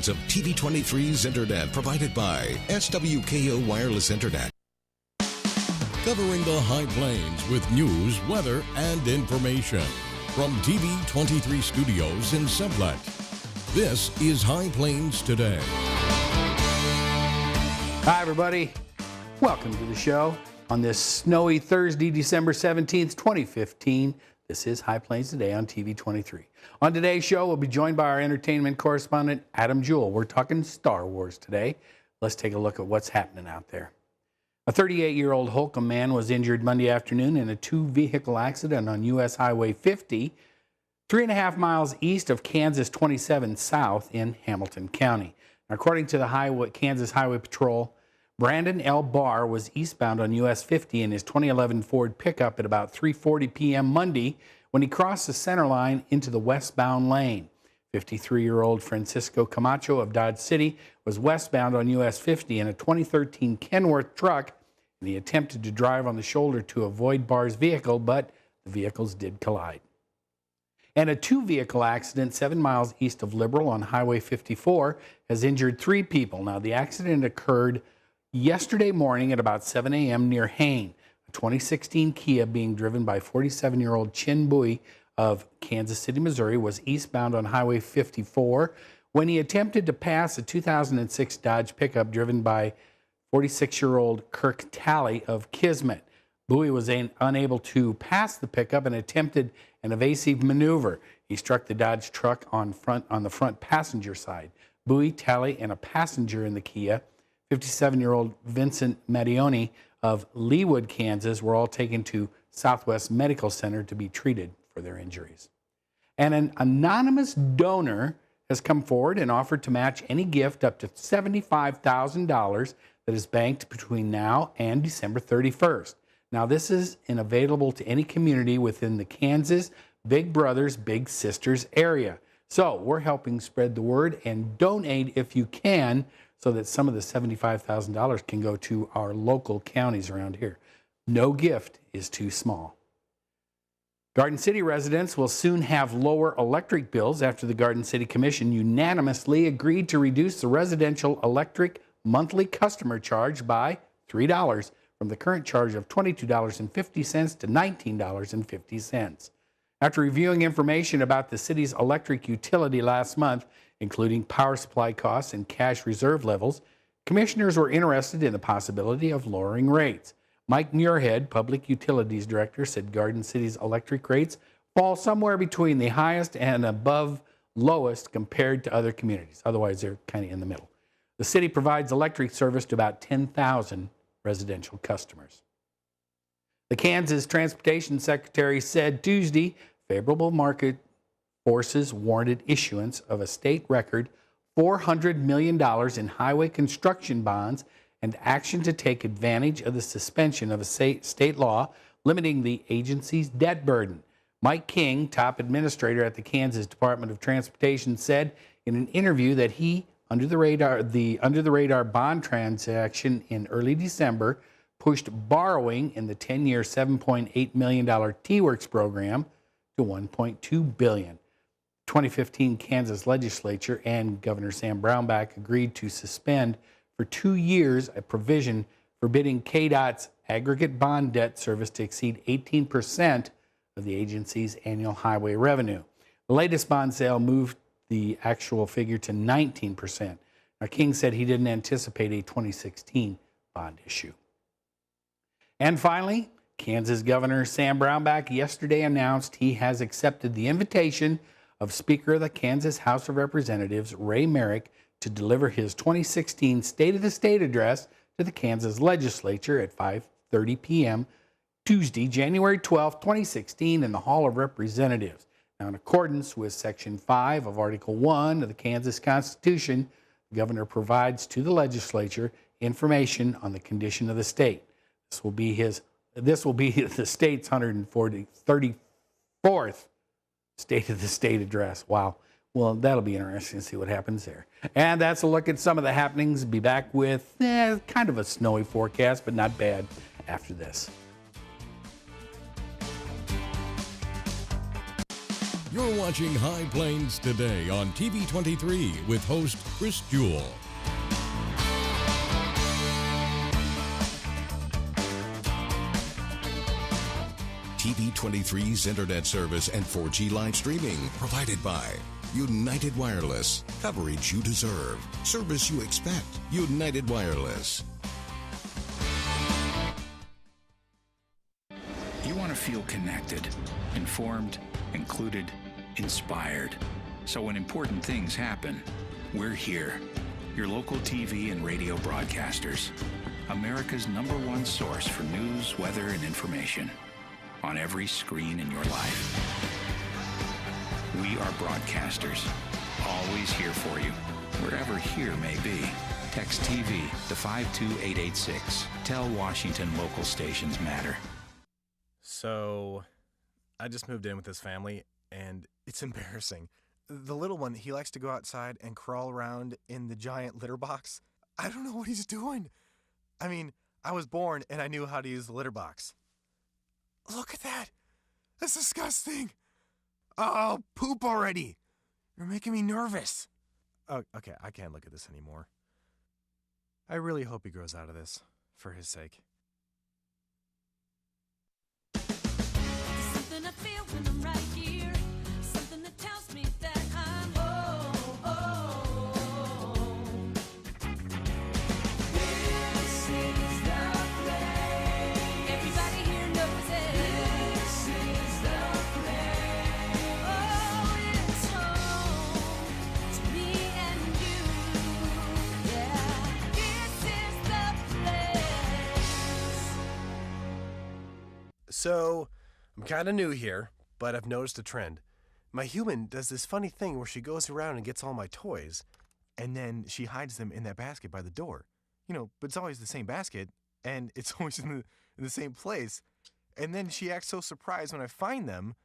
of TV23's Internet, provided by SWKO Wireless Internet. Covering the High Plains with news, weather, and information. From TV23 Studios in Sublette, this is High Plains Today. Hi, everybody. Welcome to the show on this snowy Thursday, December 17th, 2015. This is High Plains Today on TV23. On today's show, we'll be joined by our entertainment correspondent, Adam Jewell. We're talking Star Wars today. Let's take a look at what's happening out there. A 38-year-old Holcomb man was injured Monday afternoon in a two-vehicle accident on U.S. Highway 50, 3.5 miles east of Kansas 27 South in Hamilton County. According to the Kansas Highway Patrol, Brandon L. Barr was eastbound on US 50 in his 2011 Ford pickup at about 3:40 p.m. Monday when he crossed the center line into the westbound lane. 53-year-old Francisco Camacho of Dodge City was westbound on US 50 in a 2013 Kenworth truck, and he attempted to drive on the shoulder to avoid Barr's vehicle, but the vehicles did collide. And a two-vehicle accident 7 miles east of Liberal on Highway 54 has injured 3 people. Now, the accident occurred yesterday morning at about 7 a.m. near Hain. A 2016 Kia being driven by 47-year-old Chin Bui of Kansas City, Missouri, was eastbound on Highway 54 when he attempted to pass a 2006 Dodge pickup driven by 46-year-old Kirk Talley of Kismet. Bui was unable to pass the pickup and attempted an evasive maneuver. He struck the Dodge truck on the front passenger side. Bui, Talley, and a passenger in the Kia, 57-year-old Vincent Mattioni of Leawood, Kansas, were all taken to Southwest Medical Center to be treated for their injuries. And an anonymous donor has come forward and offered to match any gift up to $75,000 that is banked between now and December 31st. Now, this is available to any community within the Kansas Big Brothers Big Sisters area. So we're helping spread the word, and donate if you can, so that some of the $75,000 can go to our local counties around here. No gift is too small. Garden City residents will soon have lower electric bills after the Garden City Commission unanimously agreed to reduce the residential electric monthly customer charge by $3 from the current charge of $22.50 to $19.50. After reviewing information about the city's electric utility last month, including power supply costs and cash reserve levels, commissioners were interested in the possibility of lowering rates. Mike Muirhead, Public Utilities Director, said Garden City's electric rates fall somewhere between the highest and above lowest compared to other communities. Otherwise, they're kind of in the middle. The city provides electric service to about 10,000 residential customers. The Kansas Transportation Secretary said Tuesday favorable market forces warranted issuance of a state record $400 million in highway construction bonds and action to take advantage of the suspension of a state law limiting the agency's debt burden. Mike King, top administrator at the Kansas Department of Transportation, said in an interview that the under the radar bond transaction in early December pushed borrowing in the 10-year $7.8 million T-Works program to $1.2 billion. 2015 Kansas legislature and Governor Sam Brownback agreed to suspend for 2 years a provision forbidding KDOT's aggregate bond debt service to exceed 18% of the agency's annual highway revenue. The latest bond sale moved the actual figure to 19%. Now, King said he didn't anticipate a 2016 bond issue. And finally, Kansas Governor Sam Brownback yesterday announced he has accepted the invitation of Speaker of the Kansas House of Representatives, Ray Merrick, to deliver his 2016 State of the State address to the Kansas legislature at 5:30 p.m. Tuesday, January 12, 2016, in the Hall of Representatives. Now, in accordance with Section 5 of Article 1 of the Kansas Constitution, the governor provides to the legislature information on the condition of the state. This will be the state's 134th State of the State address. Wow. Well, that'll be interesting to see what happens there. And that's a look at some of the happenings. Be back with kind of a snowy forecast, but not bad after this. You're watching High Plains Today on TV23 with host Chris Jewell. TV23's internet service and 4G live streaming provided by United Wireless. Coverage you deserve. Service you expect. United Wireless. You want to feel connected, informed, included, inspired. So when important things happen, we're here. Your local TV and radio broadcasters. America's #1 source for news, weather, and information. On every screen in your life. We are broadcasters, always here for you, wherever here may be. Text TV to 52886. Tell Washington local stations matter. So, I just moved in with this family, and it's embarrassing. The little one, he likes to go outside and crawl around in the giant litter box. I don't know what he's doing. I mean, I was born and I knew how to use the litter box. Look at that. That's disgusting. Oh, poop already. You're making me nervous. Oh, okay, I can't look at this anymore. I really hope he grows out of this, for his sake. Something I feel when I'm right here. Something that tells me that I'm This is the place. Everybody here knows it. This is the place. Oh, it's home to me and you. Yeah, this is the place. So, I'm kind of new here, but I've noticed a trend. My human does this funny thing where she goes around and gets all my toys, and then she hides them in that basket by the door. You know, but it's always the same basket, and it's always in the same place. And then she acts so surprised when I find them,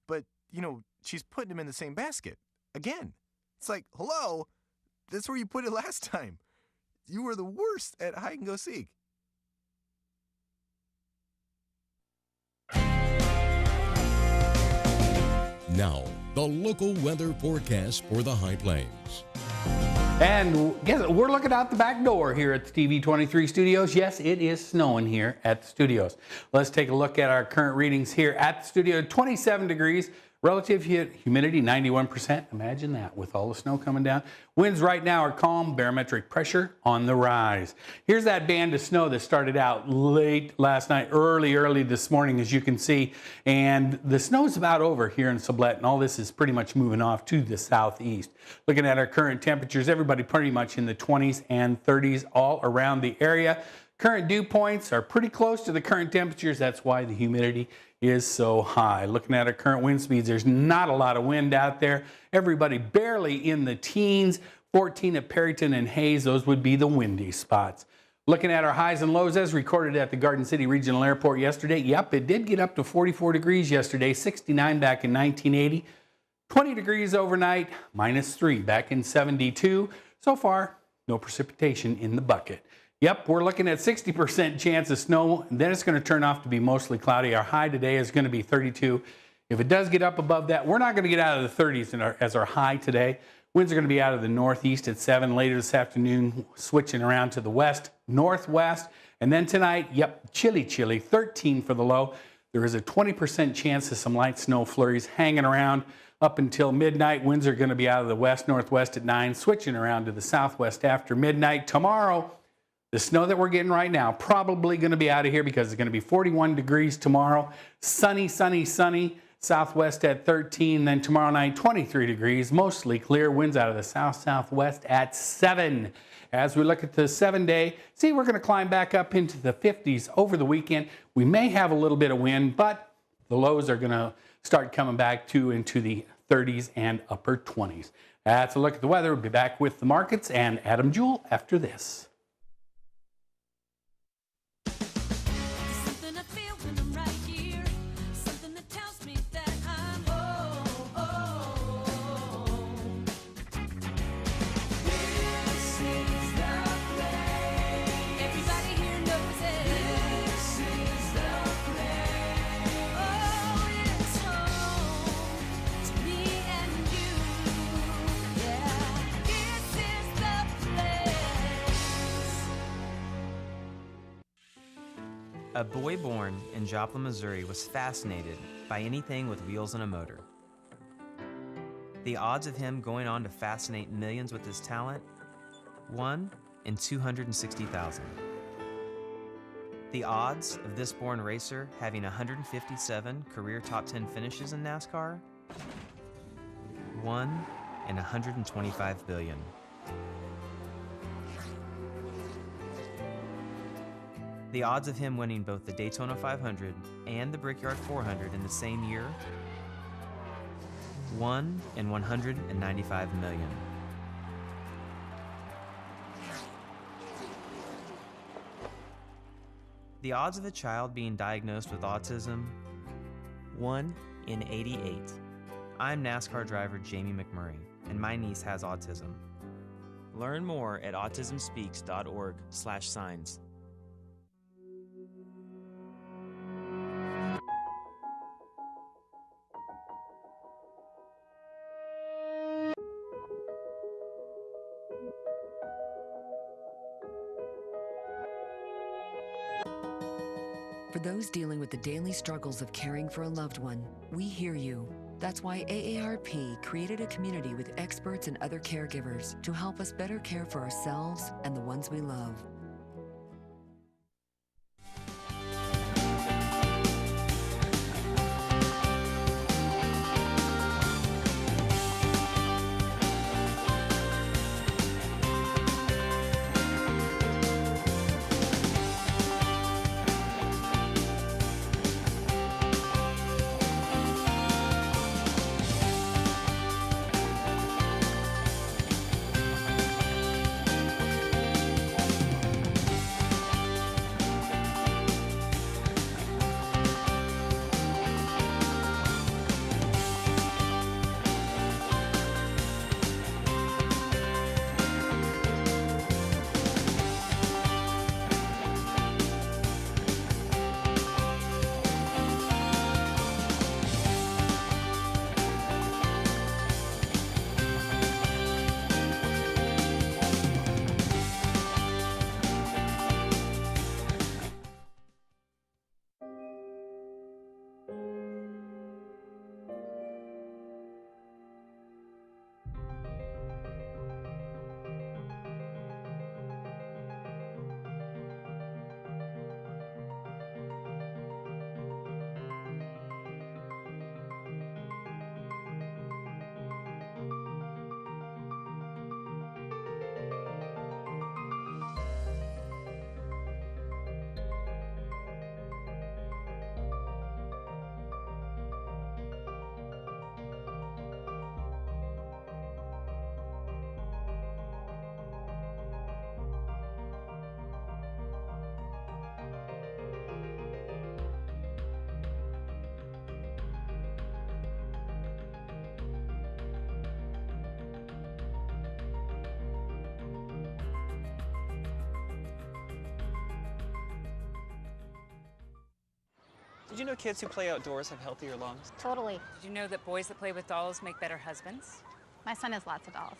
but, you know, she's putting them in the same basket. Again. It's like, hello? That's where you put it last time. You were the worst at hide and go seek. Now, the local weather forecast for the High Plains. And guess what? We're looking out the back door here at the TV23 studios. Yes, it is snowing here at the studios. Let's take a look at our current readings here at the studio. 27 degrees. Relative humidity, 91%. Imagine that with all the snow coming down. Winds right now are calm. Barometric pressure on the rise. Here's that band of snow that started out late last night, early this morning, as you can see. And the snow's about over here in Sublette, and all this is pretty much moving off to the southeast. Looking at our current temperatures, everybody pretty much in the 20s and 30s all around the area. Current dew points are pretty close to the current temperatures. That's why the humidity is so high. Looking at our current wind speeds, there's not a lot of wind out there. Everybody barely in the teens. 14 at Perryton and Hayes, those would be the windy spots. Looking at our highs and lows as recorded at the Garden City Regional Airport yesterday. Yep, it did get up to 44 degrees yesterday, 69 back in 1980. 20 degrees overnight, -3 back in 72. So far, no precipitation in the bucket. Yep, we're looking at 60% chance of snow, and then it's going to turn off to be mostly cloudy. Our high today is going to be 32. If it does get up above that, we're not going to get out of the 30s as our high today. Winds are going to be out of the northeast at 7 later this afternoon, switching around to the west, northwest. And then tonight, yep, chilly, 13 for the low. There is a 20% chance of some light snow flurries hanging around up until midnight. Winds are going to be out of the west, northwest at 9, switching around to the southwest after midnight. Tomorrow, the snow that we're getting right now probably going to be out of here because it's going to be 41 degrees tomorrow. Sunny, sunny, sunny. Southwest at 13. Then tomorrow night, 23 degrees. Mostly clear. Winds out of the south-southwest at 7. As we look at the 7-day, see, we're going to climb back up into the 50s over the weekend. We may have a little bit of wind, but the lows are going to start coming back into the 30s and upper 20s. That's a look at the weather. We'll be back with the markets and Adam Jewell after this. Something I feel when I'm right here. Something that tells me that I'm This is the place. Everybody here knows it. This is the place. Oh, it's home to me A boy born in Joplin, Missouri was fascinated by anything with wheels and a motor. The odds of him going on to fascinate millions with his talent? 1 in 260,000. The odds of this born racer having 157 career top 10 finishes in NASCAR? 1 in 125 billion. The odds of him winning both the Daytona 500 and the Brickyard 400 in the same year? 1 in 195 million. The odds of a child being diagnosed with autism? 1 in 88. I'm NASCAR driver Jamie McMurray, and my niece has autism. Learn more at autismspeaks.org/signs. For those dealing with the daily struggles of caring for a loved one, we hear you. That's why AARP created a community with experts and other caregivers to help us better care for ourselves and the ones we love. Did you know kids who play outdoors have healthier lungs? Totally. Did you know that boys that play with dolls make better husbands? My son has lots of dolls.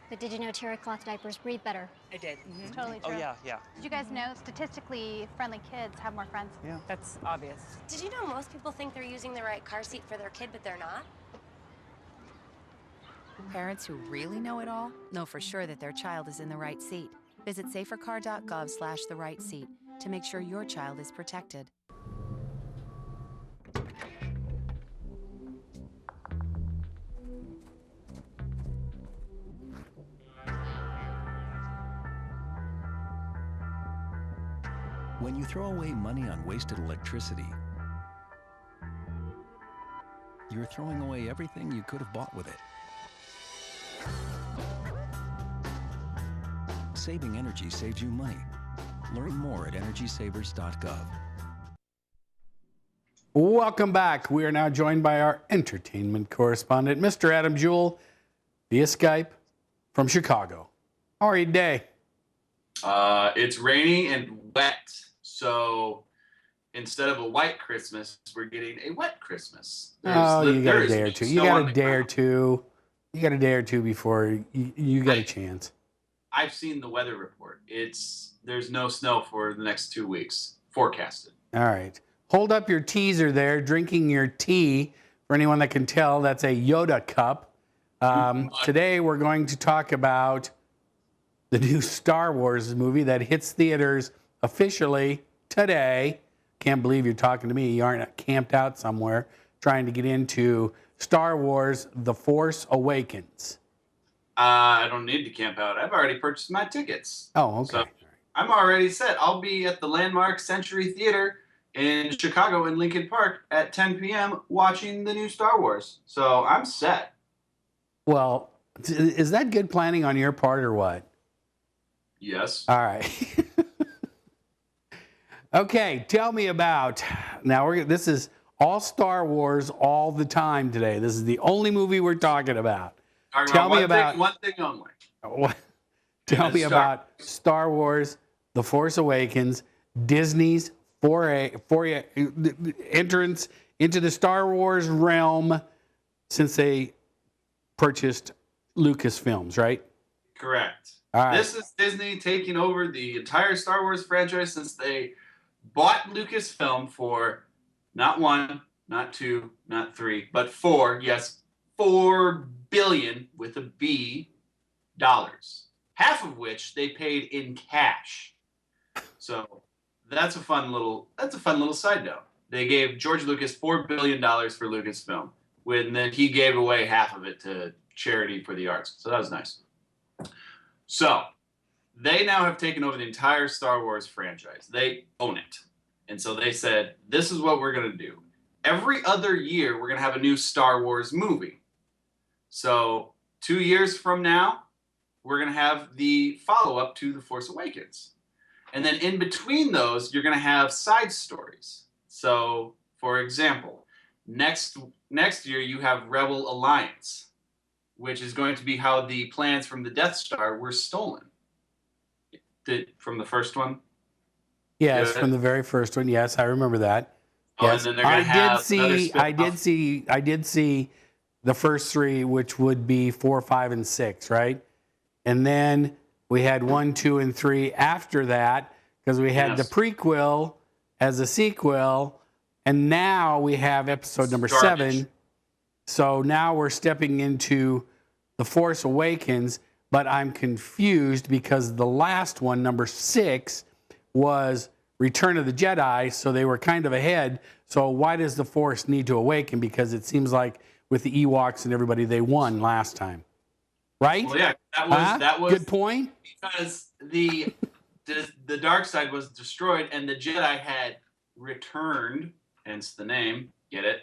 But did you know terry cloth diapers breathe better? I did. It's totally true. Oh, yeah, yeah. Did you guys know statistically friendly kids have more friends? Yeah. That's obvious. Did you know most people think they're using the right car seat for their kid, but they're not? Parents who really know it all know for sure that their child is in the right seat. Visit safercar.gov/the right seat to make sure your child is protected. When you throw away money on wasted electricity, you're throwing away everything you could have bought with it. Saving energy saves you money. Learn more at energysavers.gov. Welcome back. We are now joined by our entertainment correspondent, Mr. Adam Jewell, via Skype from Chicago. How are you today? It's rainy and wet. So instead of a white Christmas, we're getting a wet Christmas. You got a day or two. You got a day or two. You got a day or two before you got a chance. I've seen the weather report. There's no snow for the next 2 weeks. forecasted. All right. Hold up your teaser there, drinking your tea. For anyone that can tell, that's a Yoda cup. Today we're going to talk about the new Star Wars movie that hits theaters officially today. Can't believe you're talking to me. You aren't camped out somewhere trying to get into Star Wars The Force Awakens. I don't need to camp out. I've already purchased my tickets. Oh, okay. So I'm already set. I'll be at the Landmark Century Theater in Chicago in Lincoln Park at 10 p.m. watching the new Star Wars. So I'm set. Well, is that good planning on your part or what? Yes. All right. Okay, tell me about, now this is all Star Wars all the time today. This is the only movie we're talking about. Tell me about one thing only. Tell me about Star Wars, The Force Awakens, Disney's foray entrance into the Star Wars realm since they purchased Lucasfilms, right? Correct. All right. This is Disney taking over the entire Star Wars franchise since they bought Lucasfilm for not one, not two, not three, but four. Yes, $4 billion with a B dollars. Half of which they paid in cash. So that's a fun little side note. They gave George Lucas $4 billion for Lucasfilm, and then he gave away half of it to charity for the arts. So that was nice. So they now have taken over the entire Star Wars franchise. They own it. And so they said, this is what we're going to do. Every other year, we're going to have a new Star Wars movie. So 2 years from now, we're going to have the follow-up to The Force Awakens. And then in between those, you're going to have side stories. So, for example, next year, you have Rebel Alliance, which is going to be how the plans from the Death Star were stolen. From the first one? Yes, from the very first one. Yes, I remember that. Yes, and then they're I did see the first three, which would be 4, 5, and 6, right? And then we had 1, 2, and 3 after that because we had the prequel as a sequel, and now we have episode number 7. So now we're stepping into The Force Awakens. But I'm confused because the last one, number 6, was Return of the Jedi, so they were kind of ahead. So why does the Force need to awaken? Because it seems like with the Ewoks and everybody, they won last time, right? Well, yeah, that was good point. Because the dark side was destroyed and the Jedi had returned, hence the name. Get it?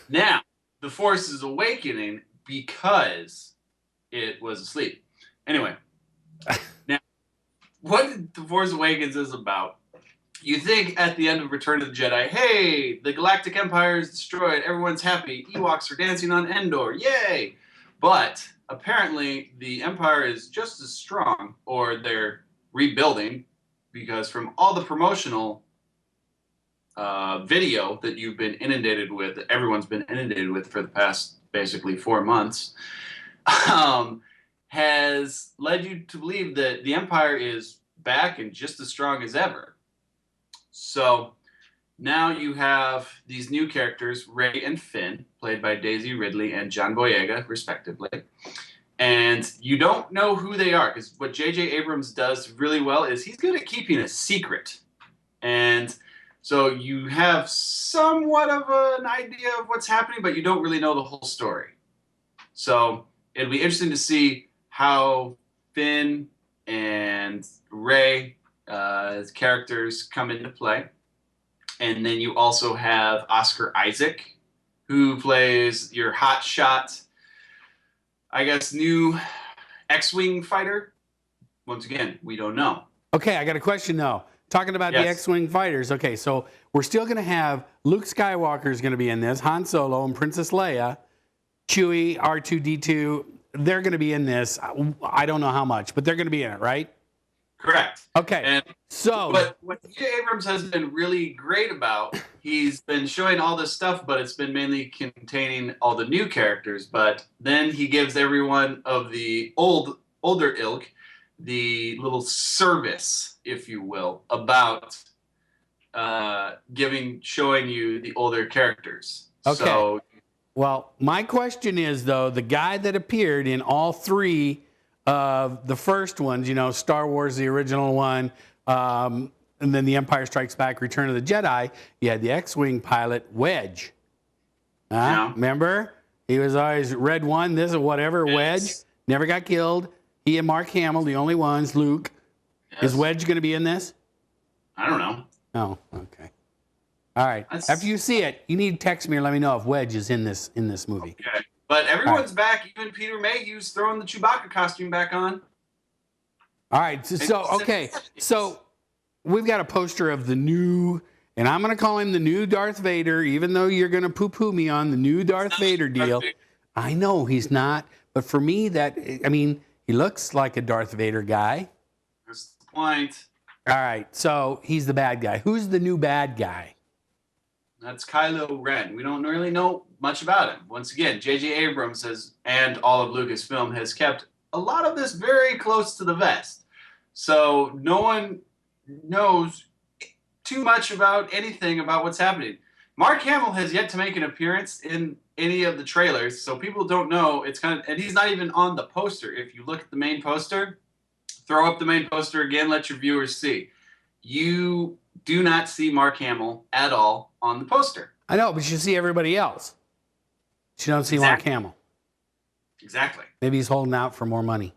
Now the Force is awakening because it was asleep. Anyway, now, what The Force Awakens is about, you think at the end of Return of the Jedi, hey, the Galactic Empire is destroyed, everyone's happy, Ewoks are dancing on Endor, yay! But apparently the Empire is just as strong, or they're rebuilding, because from all the promotional video that you've been inundated with, that everyone's been inundated with for the past basically 4 months, has led you to believe that the Empire is back and just as strong as ever. So now you have these new characters, Rey and Finn, played by Daisy Ridley and John Boyega, respectively. And you don't know who they are, because what J.J. Abrams does really well is he's good at keeping a secret. And so you have somewhat of an idea of what's happening, but you don't really know the whole story. So it'll be interesting to see how Finn and Rey characters come into play. And then you also have Oscar Isaac, who plays your hotshot, I guess, new X-Wing fighter. Once again, we don't know. Okay, I got a question though. Talking about the X-Wing fighters. Okay, so we're still going to have Luke Skywalker is going to be in this, Han Solo and Princess Leia, Chewie, R2-D2. They're going to be in this. I don't know how much, but they're going to be in it, right? Correct. Okay. But what J.J. Abrams has been really great about, he's been showing all this stuff, but it's been mainly containing all the new characters. But then he gives everyone of the older ilk the little service, if you will, about showing you the older characters. Okay. So, well, my question is, though, the guy that appeared in all three of the first ones, Star Wars, the original one, and then The Empire Strikes Back, Return of the Jedi, you had the X-Wing pilot, Wedge. Yeah. Remember? He was always Red One, this or whatever, Wedge. Never got killed. He and Mark Hamill, the only ones, Luke. Yes. Is Wedge going to be in this? I don't know. Oh, okay. All right. After you see it, you need to text me or let me know if Wedge is in this movie. Okay. But everyone's back. Even Peter Mayhew's throwing the Chewbacca costume back on. All right. So we've got a poster of the new, and I'm going to call him the new Darth Vader, even though you're going to poo-poo me on the new Darth Vader deal. I know he's not, but for me, he looks like a Darth Vader guy. That's the point. All right. So he's the bad guy. Who's the new bad guy? That's Kylo Ren. We don't really know much about him. Once again, J.J. Abrams and all of Lucasfilm has kept a lot of this very close to the vest. So no one knows too much about anything about what's happening. Mark Hamill has yet to make an appearance in any of the trailers, so people don't know. And he's not even on the poster. If you look at the main poster, throw up the main poster again, let your viewers see. You do not see Mark Hamill at all on the poster. I know, but you see everybody else. You don't see Mark Hamill. Exactly. Maybe he's holding out for more money.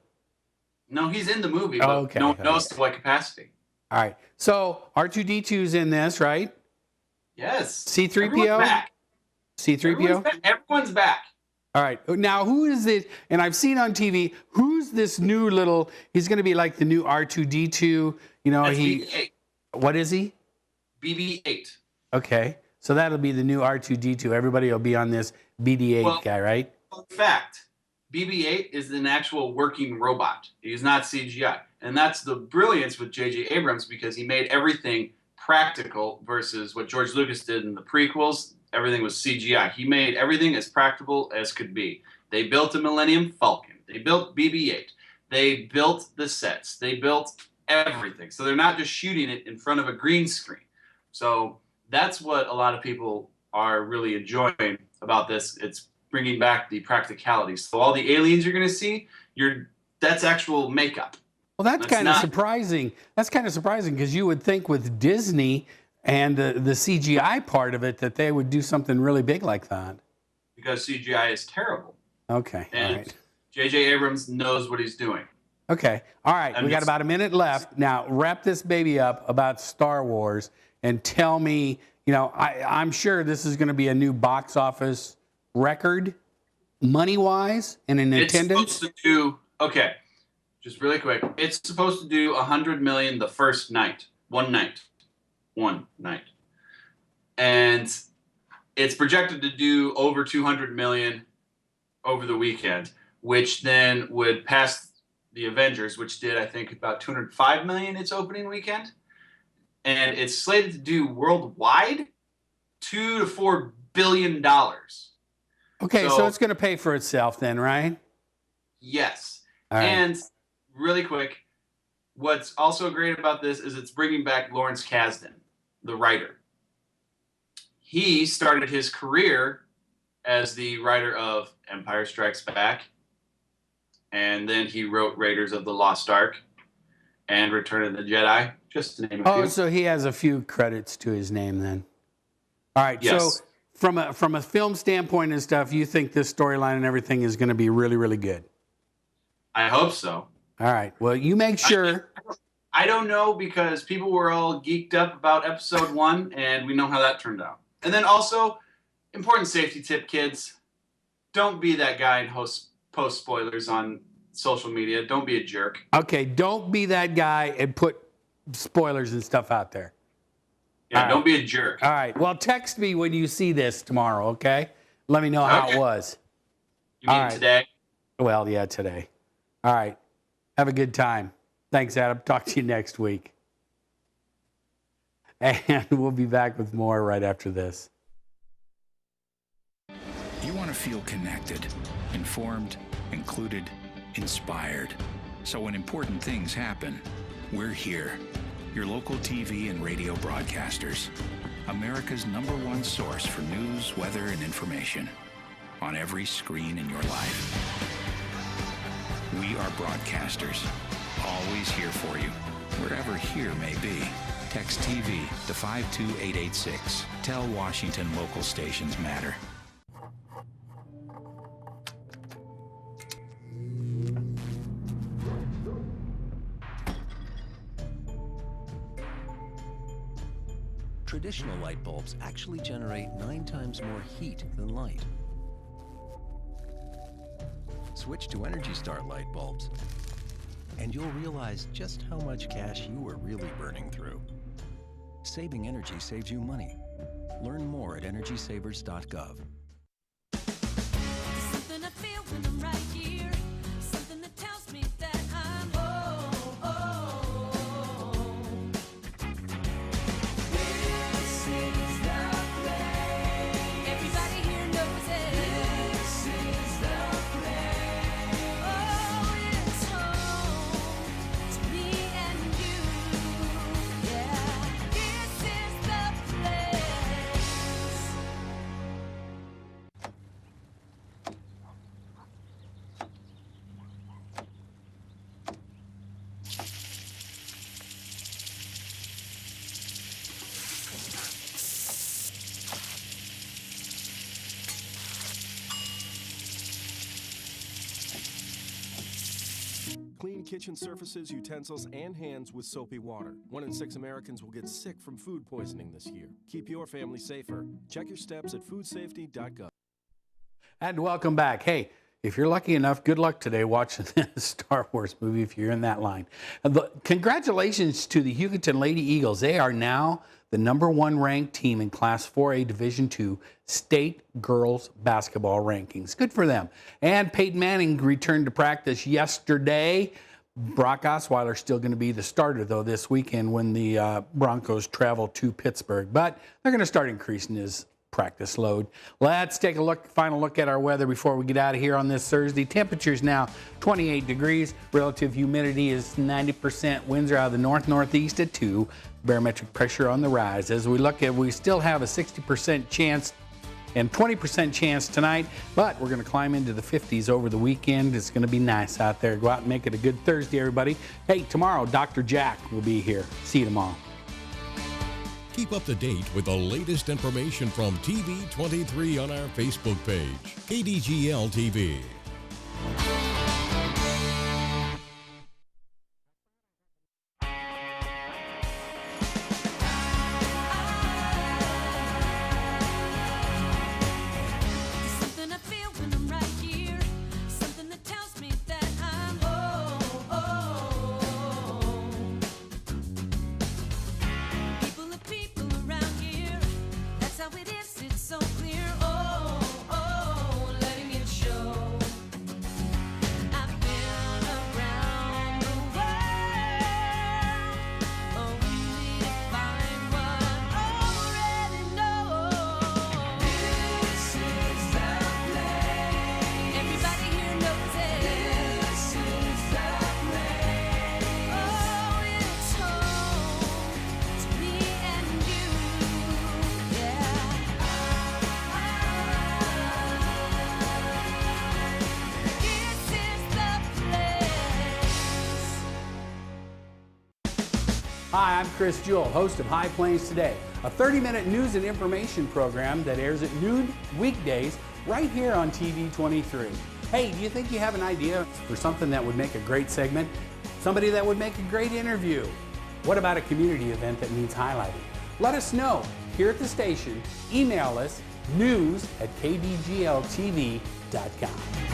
No, he's in the movie, but no one knows to what capacity. All right. So R2-D2's in this, right? Yes. C-3PO? Everyone's back. C-3PO? Everyone's back. All right. Now, who is it? And I've seen on TV, who's this new little, he's going to be like the new R2-D2. That's BB-8. What is he? BB-8. Okay. So that'll be the new R2-D2. Everybody will be on this BD-8 guy, right? In fact, BB-8 is an actual working robot. He's not CGI. And that's the brilliance with J.J. Abrams, because he made everything practical versus what George Lucas did in the prequels. Everything was CGI. He made everything as practical as could be. They built a Millennium Falcon. They built BB-8. They built the sets. They built everything. So they're not just shooting it in front of a green screen. So that's what a lot of people are really enjoying about this. It's bringing back the practicality. So all the aliens you're going to see, that's actual makeup. Well, that's kind of surprising. That's kind of surprising because you would think with Disney and the CGI part of it that they would do something really big like that. Because CGI is terrible. Okay. And all right. J.J. Abrams knows what he's doing. Okay. All right. We got about a minute left. Now, wrap this baby up about Star Wars and tell me, I'm sure this is going to be a new box office record, money-wise, and in attendance. It's supposed to do, just really quick. It's supposed to do $100 million the first night. One night. And it's projected to do over $200 million over the weekend, which then would pass the Avengers, which did, I think, about $205 million its opening weekend. And it's slated to do worldwide $2 to $4 billion. Okay, so it's going to pay for itself then, right? Yes. All right. And really quick, what's also great about this is it's bringing back Lawrence Kasdan, the writer. He started his career as the writer of Empire Strikes Back, and then he wrote Raiders of the Lost Ark and Return of the Jedi, just to name a few. Oh, so he has a few credits to his name then. All right, yes. So from a film standpoint and stuff, you think this storyline and everything is going to be really, really good? I hope so. All right, well, you make sure. I don't know, because people were all geeked up about episode 1, and we know how that turned out. And then also, important safety tip, kids, don't be that guy and post spoilers on social media. Don't be a jerk. Okay, don't be that guy and put spoilers and stuff out there. Yeah, don't be a jerk. All right, well, text me when you see this tomorrow, okay? Let me know how it was. You mean today? Well, yeah, today. All right, have a good time. Thanks, Adam. Talk to you next week. And we'll be back with more right after this. You want to feel connected, informed, included, inspired. So when important things happen, we're here. your local TV and radio broadcasters. America's #1 source for news, weather, and information. On every screen in your life. We are broadcasters. Always here for you, wherever here may be. Text TV to 52886. Tell Washington local stations matter. Traditional light bulbs actually generate 9 times more heat than light. Switch to Energy Star light bulbs, and you'll realize just how much cash you were really burning through. Saving energy saves you money. Learn more at EnergySavers.gov. Something I feel when I'm right here. Something that tells me that I'm home. This is the place. Everybody here knows it. This is the place. Oh, it's home to me and you. Yeah, this is the place. Clean kitchen surfaces, utensils, and hands with soapy water. 1 in 6 Americans will get sick from food poisoning this year. Keep your family safer. Check your steps at foodsafety.gov. And welcome back. Hey, if you're lucky enough, good luck today watching the Star Wars movie if you're in that line. Congratulations to the Hugoton Lady Eagles. They are now the #1 ranked team in Class 4A Division II state girls basketball rankings. Good for them. And Peyton Manning returned to practice yesterday. Brock Osweiler's still going to be the starter, though, this weekend when the Broncos travel to Pittsburgh. But they're going to start increasing his practice load. Let's take a final look at our weather before we get out of here on this Thursday. Temperatures now 28 degrees. Relative humidity is 90%. Winds are out of the north-northeast at 2. Barometric pressure on the rise. As we look at, we still have a 60% chance and 20% chance tonight, but we're going to climb into the 50s over the weekend. It's going to be nice out there. Go out and make it a good Thursday, everybody. Hey, tomorrow, Dr. Jack will be here. See you tomorrow. Keep up to date with the latest information from TV23 on our Facebook page, KDGL TV. Something I feel when I'm right here. Something that tells me that I'm home. People are people around here. That's how it is. It's so clear. Letting it show. I've been around the world, only to find what I already know. This is the place. Everybody here knows it. This is the place. Oh, it's home to me and you. Yeah. This is the place. Hi, I'm Chris Jewell, host of High Plains Today, a 30-minute news and information program that airs at noon weekdays right here on TV23. Hey, do you think you have an idea for something that would make a great segment? Somebody that would make a great interview? What about a community event that needs highlighting? Let us know here at the station. Email us news@kdgltv.com.